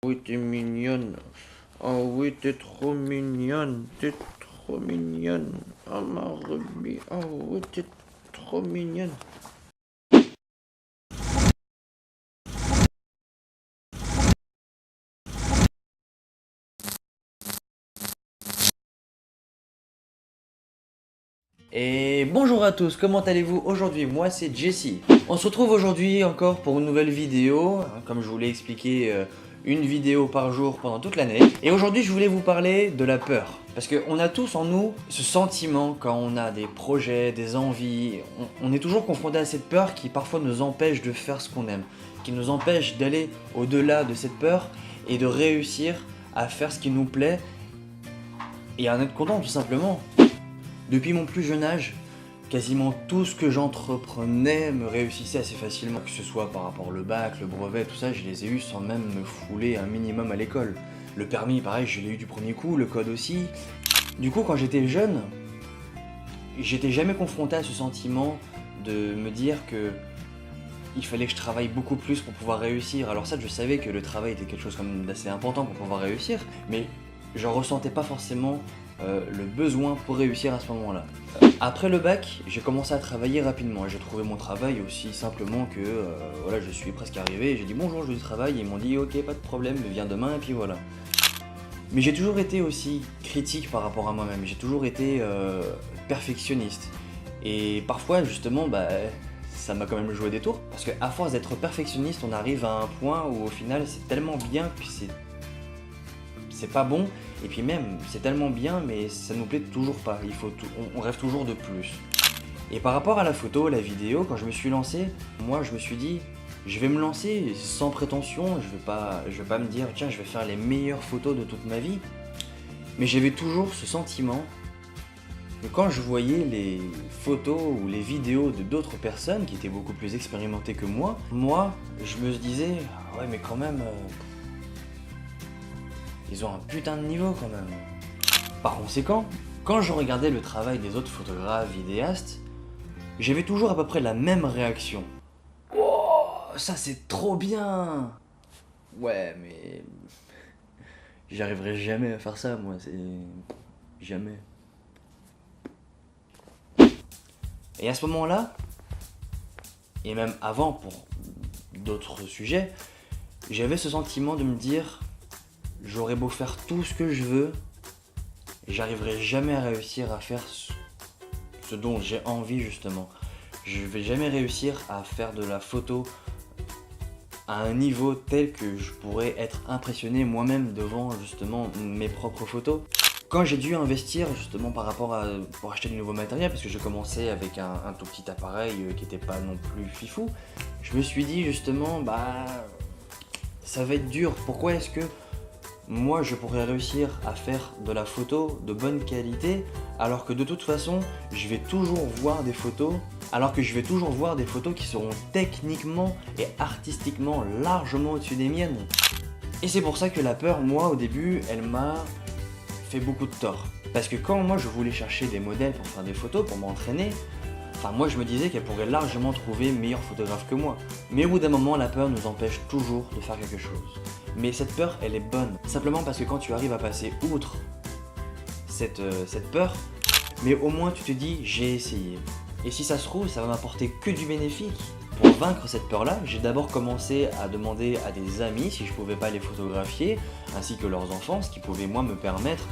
Oui, t'es mignonne. Oh oui, t'es trop mignonne. T'es trop mignonne. Oh ma Ruby. Oh oui, t'es trop mignonne. Et bonjour à tous, comment allez-vous aujourd'hui? Moi c'est Jesse. On se retrouve aujourd'hui encore pour une nouvelle vidéo. Comme je vous l'ai expliqué, une vidéo par jour pendant toute l'année. Et aujourd'hui je voulais vous parler de la peur. Parce qu'on a tous en nous ce sentiment quand on a des projets, des envies. On est toujours confronté à cette peur qui parfois nous empêche de faire ce qu'on aime. Qui nous empêche d'aller au-delà de cette peur et de réussir à faire ce qui nous plaît. Et à en être content tout simplement. Depuis mon plus jeune âge, quasiment tout ce que j'entreprenais me réussissait assez facilement. Que ce soit par rapport au bac, le brevet, tout ça, je les ai eus sans même me fouler un minimum à l'école. Le permis, pareil, je l'ai eu du premier coup, le code aussi. Du coup, quand j'étais jeune, j'étais jamais confronté à ce sentiment de me dire que il fallait que je travaille beaucoup plus pour pouvoir réussir. Alors ça, je savais que le travail était quelque chose comme d'assez important pour pouvoir réussir, mais j'en ressentais pas forcément le besoin pour réussir à ce moment-là. Après le bac, j'ai commencé à travailler rapidement. J'ai trouvé mon travail aussi simplement que voilà, je suis presque arrivé. J'ai dit bonjour, je veux du travail. Et ils m'ont dit ok, pas de problème, viens demain et puis voilà. Mais j'ai toujours été aussi critique par rapport à moi-même. J'ai toujours été perfectionniste. Et parfois, justement, ça m'a quand même joué des tours. Parce qu'à force d'être perfectionniste, on arrive à un point où au final, c'est tellement bien que c'est pas bon, et puis même, c'est tellement bien, mais ça nous plaît toujours pas, on rêve toujours de plus. Et par rapport à la photo, la vidéo, quand je me suis lancé, moi je me suis dit, je vais me lancer sans prétention, je vais pas me dire, tiens, je vais faire les meilleures photos de toute ma vie, mais j'avais toujours ce sentiment que quand je voyais les photos ou les vidéos de d'autres personnes qui étaient beaucoup plus expérimentées que moi, je me disais, ah ouais mais quand même... ils ont un putain de niveau quand même. Par conséquent, quand je regardais le travail des autres photographes, vidéastes, j'avais toujours à peu près la même réaction. Oh, ça c'est trop bien. Ouais, mais j'arriverai jamais à faire ça, moi, c'est... jamais. Et à ce moment-là, et même avant pour d'autres sujets, j'avais ce sentiment de me dire, j'aurais beau faire tout ce que je veux, j'arriverai jamais à réussir à faire ce dont j'ai envie justement. Je vais jamais réussir à faire de la photo à un niveau tel que je pourrais être impressionné moi-même devant justement mes propres photos. Quand j'ai dû investir justement pour acheter du nouveau matériel, parce que je commençais avec un tout petit appareil qui n'était pas non plus fifou, je me suis dit justement ça va être dur. Pourquoi est-ce que moi je pourrais réussir à faire de la photo de bonne qualité alors que de toute façon je vais toujours voir des photos qui seront techniquement et artistiquement largement au-dessus des miennes. Et c'est pour ça que la peur, moi au début, elle m'a fait beaucoup de tort. Parce que quand moi je voulais chercher des modèles pour faire des photos, pour m'entraîner, moi je me disais qu'elle pourrait largement trouver meilleur photographe que moi. Mais au bout d'un moment, la peur nous empêche toujours de faire quelque chose. Mais cette peur, elle est bonne. Simplement parce que quand tu arrives à passer outre cette peur, mais au moins tu te dis, j'ai essayé. Et si ça se trouve, ça va m'apporter que du bénéfice. Pour vaincre cette peur-là, j'ai d'abord commencé à demander à des amis si je pouvais pas les photographier, ainsi que leurs enfants, ce qui pouvait moi me permettre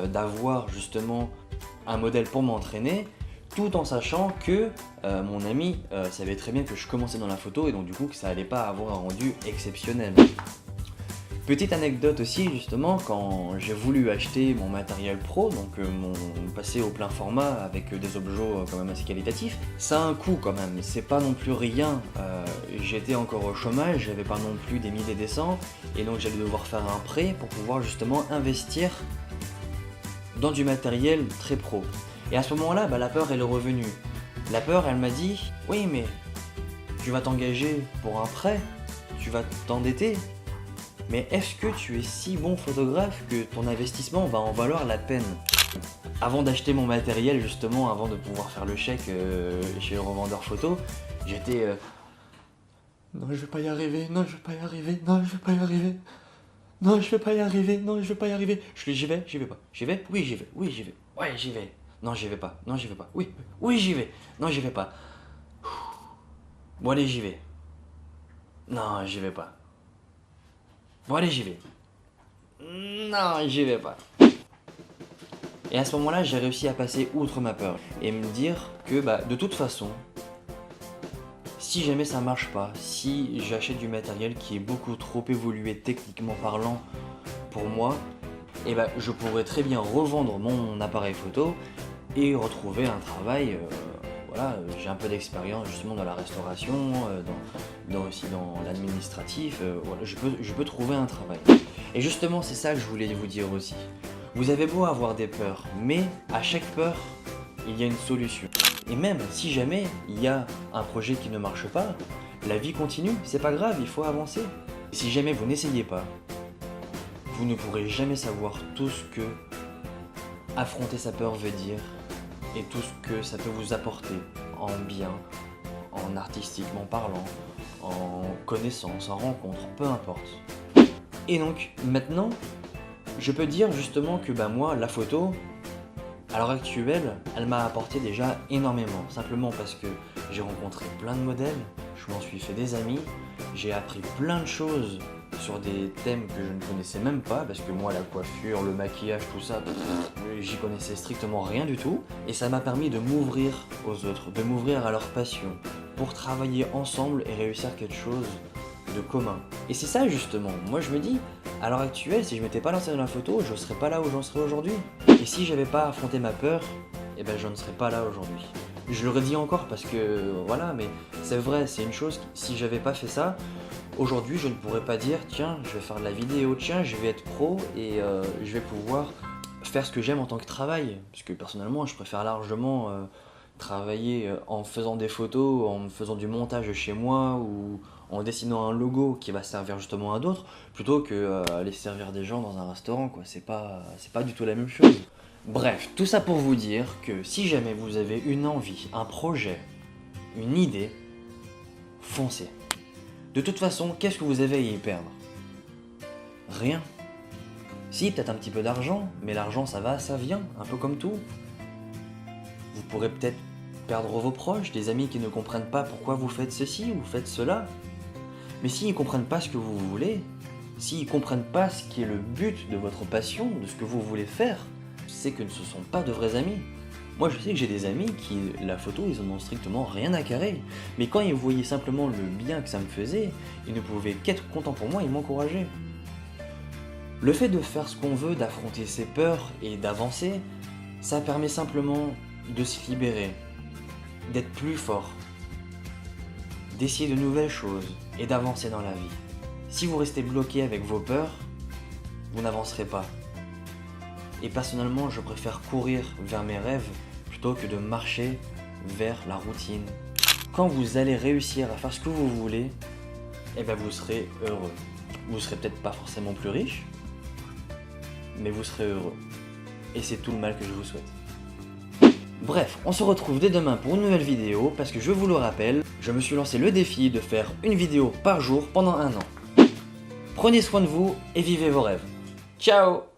d'avoir justement un modèle pour m'entraîner, tout en sachant que mon ami savait très bien que je commençais dans la photo et donc du coup que ça allait pas avoir un rendu exceptionnel. Petite anecdote aussi justement, quand j'ai voulu acheter mon matériel pro, donc mon passé au plein format avec des objets quand même assez qualitatifs, ça a un coût quand même, c'est pas non plus rien, j'étais encore au chômage, j'avais pas non plus des milliers et des cents, et donc j'allais devoir faire un prêt pour pouvoir justement investir dans du matériel très pro. Et à ce moment-là, la peur elle est revenue. La peur elle m'a dit, oui mais tu vas t'engager pour un prêt, tu vas t'endetter, mais est-ce que tu es si bon photographe que ton investissement va en valoir la peine? Avant d'acheter mon matériel justement, avant de pouvoir faire le chèque chez le revendeur photo, j'étais non je vais pas y arriver, non je vais pas y arriver, non je vais pas y arriver. Non, je vais pas y arriver, non, je vais pas y arriver. J'y vais, j'y vais pas. J'y vais, oui, j'y vais, oui, j'y vais. Ouais, j'y vais. Non, j'y vais pas, non, j'y vais pas. Oui, oui, j'y vais. Non, j'y vais pas. Bon, allez, j'y vais. Non, j'y vais pas. Bon, allez, j'y vais. Non, j'y vais pas. Et à ce moment-là, j'ai réussi à passer outre ma peur et me dire que, de toute façon, si jamais ça marche pas, si j'achète du matériel qui est beaucoup trop évolué techniquement parlant pour moi, je pourrais très bien revendre mon appareil photo et retrouver un travail. Voilà, j'ai un peu d'expérience justement dans la restauration, aussi dans l'administratif. Voilà, je peux trouver un travail. Et justement, c'est ça que je voulais vous dire aussi. Vous avez beau avoir des peurs, mais à chaque peur, il y a une solution. Et même si jamais il y a un projet qui ne marche pas, la vie continue, c'est pas grave, il faut avancer. Si jamais vous n'essayez pas, vous ne pourrez jamais savoir tout ce que affronter sa peur veut dire et tout ce que ça peut vous apporter en bien, en artistiquement parlant, en connaissance, en rencontre, peu importe. Et donc maintenant, je peux dire justement que moi, la photo, à l'heure actuelle, elle m'a apporté déjà énormément. Simplement parce que j'ai rencontré plein de modèles, je m'en suis fait des amis, j'ai appris plein de choses sur des thèmes que je ne connaissais même pas, parce que moi, la coiffure, le maquillage, tout ça, j'y connaissais strictement rien du tout. Et ça m'a permis de m'ouvrir aux autres, de m'ouvrir à leur passion, pour travailler ensemble et réussir quelque chose de commun. Et c'est ça justement, moi je me dis, à l'heure actuelle, si je m'étais pas lancé dans la photo, je serais pas là où j'en serais aujourd'hui. Et si j'avais pas affronté ma peur, je ne serais pas là aujourd'hui. Je le redis encore parce que voilà, mais c'est vrai, c'est une chose, si j'avais pas fait ça, aujourd'hui je ne pourrais pas dire tiens, je vais faire de la vidéo, tiens, je vais être pro et je vais pouvoir faire ce que j'aime en tant que travail. Parce que personnellement, je préfère largement travailler en faisant des photos, en faisant du montage chez moi ou en dessinant un logo qui va servir justement à d'autres, plutôt que aller servir des gens dans un restaurant, quoi. C'est pas du tout la même chose. Bref, tout ça pour vous dire que si jamais vous avez une envie, un projet, une idée, foncez. De toute façon, qu'est-ce que vous avez à y perdre? Rien. Si, peut-être un petit peu d'argent, mais l'argent ça va, ça vient, un peu comme tout. Vous pourrez peut-être perdre vos proches, des amis qui ne comprennent pas pourquoi vous faites ceci ou faites cela. Mais s'ils ne comprennent pas ce que vous voulez, s'ils ne comprennent pas ce qui est le but de votre passion, de ce que vous voulez faire, c'est que ce ne sont pas de vrais amis. Moi je sais que j'ai des amis qui, la photo, ils en ont strictement rien à carrer. Mais quand ils voyaient simplement le bien que ça me faisait, ils ne pouvaient qu'être contents pour moi et m'encourager. Le fait de faire ce qu'on veut, d'affronter ses peurs et d'avancer, ça permet simplement de se libérer, d'être plus fort, d'essayer de nouvelles choses et d'avancer dans la vie. Si vous restez bloqué avec vos peurs, vous n'avancerez pas. Et personnellement, je préfère courir vers mes rêves plutôt que de marcher vers la routine. Quand vous allez réussir à faire ce que vous voulez, vous serez heureux. Vous serez peut-être pas forcément plus riche, mais vous serez heureux. Et c'est tout le mal que je vous souhaite. Bref, on se retrouve dès demain pour une nouvelle vidéo, parce que je vous le rappelle, je me suis lancé le défi de faire une vidéo par jour pendant 1 an. Prenez soin de vous et vivez vos rêves. Ciao!